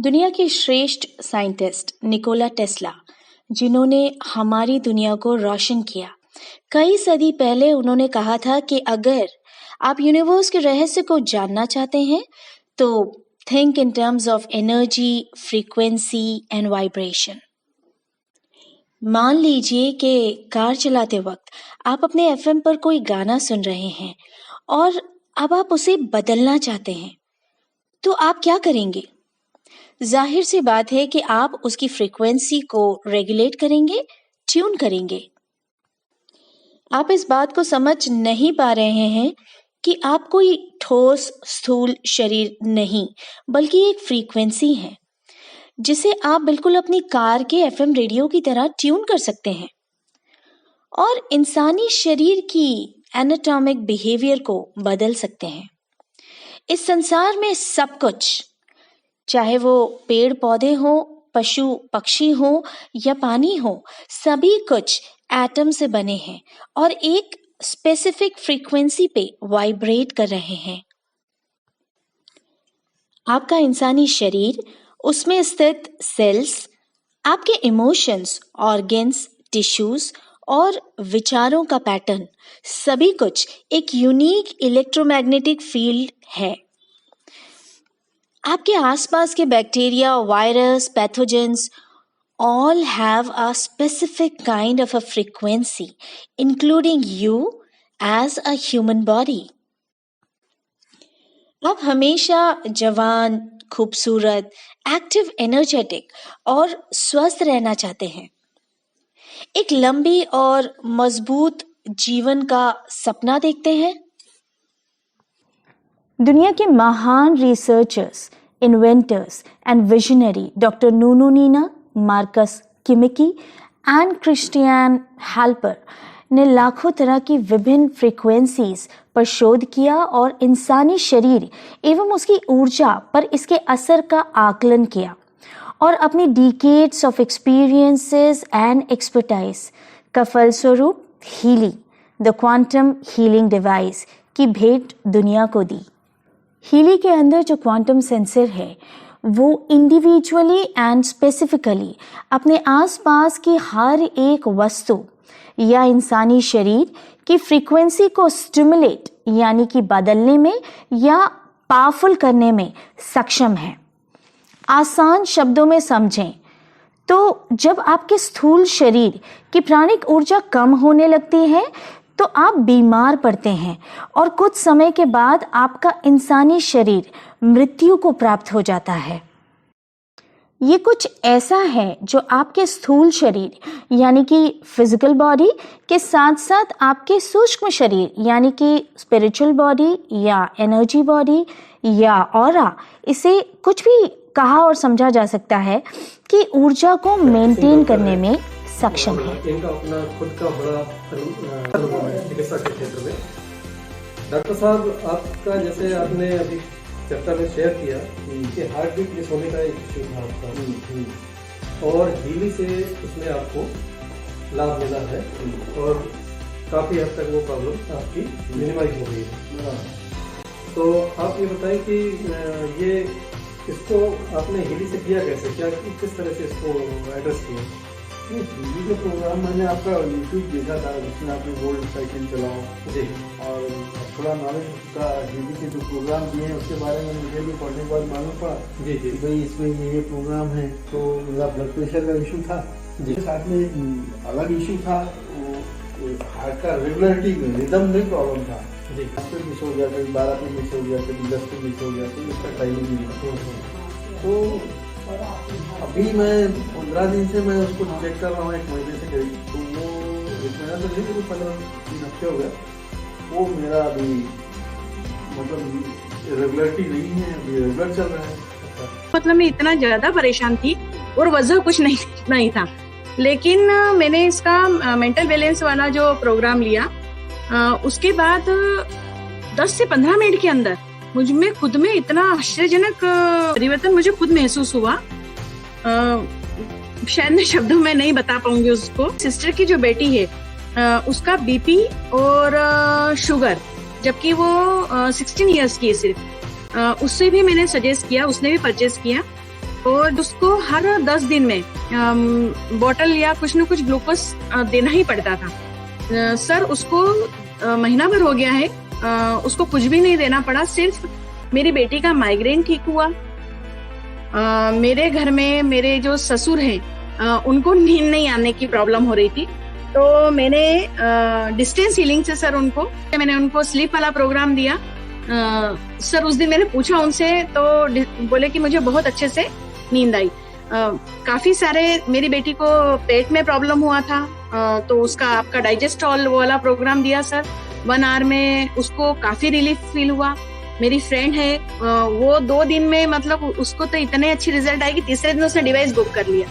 दुनिया के श्रेष्ठ साइंटिस्ट निकोला टेस्ला, जिन्होंने हमारी दुनिया को रोशन किया, कई सदी पहले उन्होंने कहा था कि अगर आप यूनिवर्स के रहस्य को जानना चाहते हैं तो think in terms of energy, frequency and vibration. मान लीजिए कि कार चलाते वक्त आप अपने एफएम पर कोई गाना सुन रहे हैं और अब आप उसे बदलना चाहते हैं, तो आप क्या करेंगे? जाहिर सी बात है कि आप उसकी फ्रीक्वेंसी को रेगुलेट करेंगे, ट्यून करेंगे। आप इस बात को समझ नहीं पा रहे हैं कि आप कोई ठोस स्थूल शरीर नहीं, बल्कि एक फ्रीक्वेंसी है जिसे आप बिल्कुल अपनी कार के एफएम रेडियो की तरह ट्यून कर सकते हैं और इंसानी शरीर की एनाटॉमिक बिहेवियर को बदल सकते हैं। इस संसार में सब कुछ, चाहे वो पेड़ पौधे हो, पशु पक्षी हो या पानी हो, सभी कुछ एटम से बने हैं और एक स्पेसिफिक फ्रीक्वेंसी पे वाइब्रेट कर रहे हैं। आपका इंसानी शरीर, उसमें स्थित सेल्स, आपके इमोशंस, ऑर्गन्स, टिश्यूज और विचारों का पैटर्न, सभी कुछ एक यूनिक इलेक्ट्रोमैग्नेटिक फील्ड है। आपके आसपास के bacteria, virus, pathogens all have a specific kind of a frequency, including you as a human body. आप हमेशा जवान, खूबसूरत, एक्टिव, एनर्जेटिक और स्वस्थ रहना चाहते हैं। एक लंबी और मजबूत जीवन का सपना देखते हैं। दुनिया के महान researchers, inventors and visionary doctor Nunu Nina, Marcus Kimiki and Christian Helper ने लाखों तरह की विभिन्न फ्रीक्वेंसीज पर शोध किया और इंसानी शरीर एवं उसकी ऊर्जा पर इसके असर का आकलन किया और अपनी decades of experiences and expertise का फलस्वरूप Healy, the quantum healing device की भेंट दुनिया को दी। हीली के अंदर जो क्वांटम सेंसर है वो इंडिविजुअली एंड स्पेसिफिकली अपने आसपास की हर एक वस्तु या इंसानी शरीर की फ्रीक्वेंसी को स्टिमुलेट यानी कि बदलने में या पावरफुल करने में सक्षम है। आसान शब्दों में समझें तो जब आपके स्थूल शरीर की प्राणिक ऊर्जा कम होने लगती है तो आप बीमार पड़ते हैं और कुछ समय के बाद आपका इंसानी शरीर मृत्यु को प्राप्त हो जाता है। ये कुछ ऐसा है जो आपके स्थूल शरीर यानी कि फिजिकल बॉडी के साथ साथ आपके सूक्ष्म शरीर यानी कि स्पिरिचुअल बॉडी या एनर्जी बॉडी या ऑरा, इसे कुछ भी कहा और समझा जा सकता है कि ऊर्जा को मेंटेन करने में सक्षम है। इनका अपना खुद का बड़ा अनुभव है चिकित्सा के क्षेत्र में। डॉक्टर साहब, आपका जैसे आपने अभी चर्चा में शेयर किया कि हार्ट बीट मिस होने का एक इश्यू था आपका और हीली से उसमें आपको लाभ मिला है और काफ़ी हद तक वो प्रॉब्लम आपकी मिनिमाइज हो गई है। तो आप ये बताएं कि ये इसको आपने हीली से किया कैसे, क्या किस तरह से इसको एड्रेस किया? टीवी का प्रोग्राम मैंने आपका यूट्यूब देखा था जिसमें आपने गोल्ड साइकिल चलाओ जी और थोड़ा नॉलेज का टीवी के जो प्रोग्राम दिए हैं उसके बारे में मुझे भी पढ़ने के बाद मालूम पड़ा जी कि भाई इसमें ये प्रोग्राम है। तो मेरा ब्लड प्रेशर का इशू था जी, साथ में एक अलग इशू था, वो हार्ट का रेगुलरिटी में रिदम में प्रॉब्लम था जी। 10 पे मिस हो गया, कभी 12 पे मिस हो गया, कभी 10 पे मिस हो गया, तो इसका टाइमिंग नहीं। तो अभी मैं 15 दिन से मैं उसको चेक कर रहा हूँ, 1 महीने से करीब। तो वो 1 महीना तो नहीं, 15-3 हफ्ते हो गए। वो मेरा अभी मतलब रेगुलरिटी नहीं है, अभी रेगुलर चल रहा है। मतलब मैं इतना ज्यादा परेशान थी और वजह कुछ नहीं था, लेकिन मैंने इसका मेंटल बैलेंस वाला जो प्रोग्राम लिया उसके बाद 10 से 15 मिनट के अंदर मुझ में खुद में इतना आश्चर्यजनक परिवर्तन मुझे खुद महसूस हुआ। शायद मैं शब्दों में नहीं बता पाऊंगी उसको। सिस्टर की जो बेटी है उसका बीपी और शुगर, जबकि वो 16 इयर्स की है सिर्फ, उससे भी मैंने सजेस्ट किया, उसने भी परचेज किया और उसको हर 10 दिन में बोतल या कुछ न कुछ ग्लूकोज देना ही पड़ता था। सर उसको महीना भर हो गया है, उसको कुछ भी नहीं देना पड़ा, सिर्फ मेरी बेटी का माइग्रेन ठीक हुआ। मेरे घर में मेरे जो ससुर हैं उनको नींद नहीं आने की प्रॉब्लम हो रही थी, तो मैंने डिस्टेंस हीलिंग से सर मैंने उनको स्लीप वाला प्रोग्राम दिया। सर उस दिन मैंने पूछा उनसे तो बोले कि मुझे बहुत अच्छे से नींद आई। काफी सारे मेरी बेटी को पेट में प्रॉब्लम हुआ था, तो उसका आपका डाइजेस्टॉल वाला प्रोग्राम दिया सर। 1 आवर में उसको काफी रिलीफ फील हुआ। मेरी फ्रेंड है वो 2 दिन में मतलब उसको तो इतने अच्छी रिजल्ट आई कि तीसरे दिन उसने डिवाइस बुक कर लिया।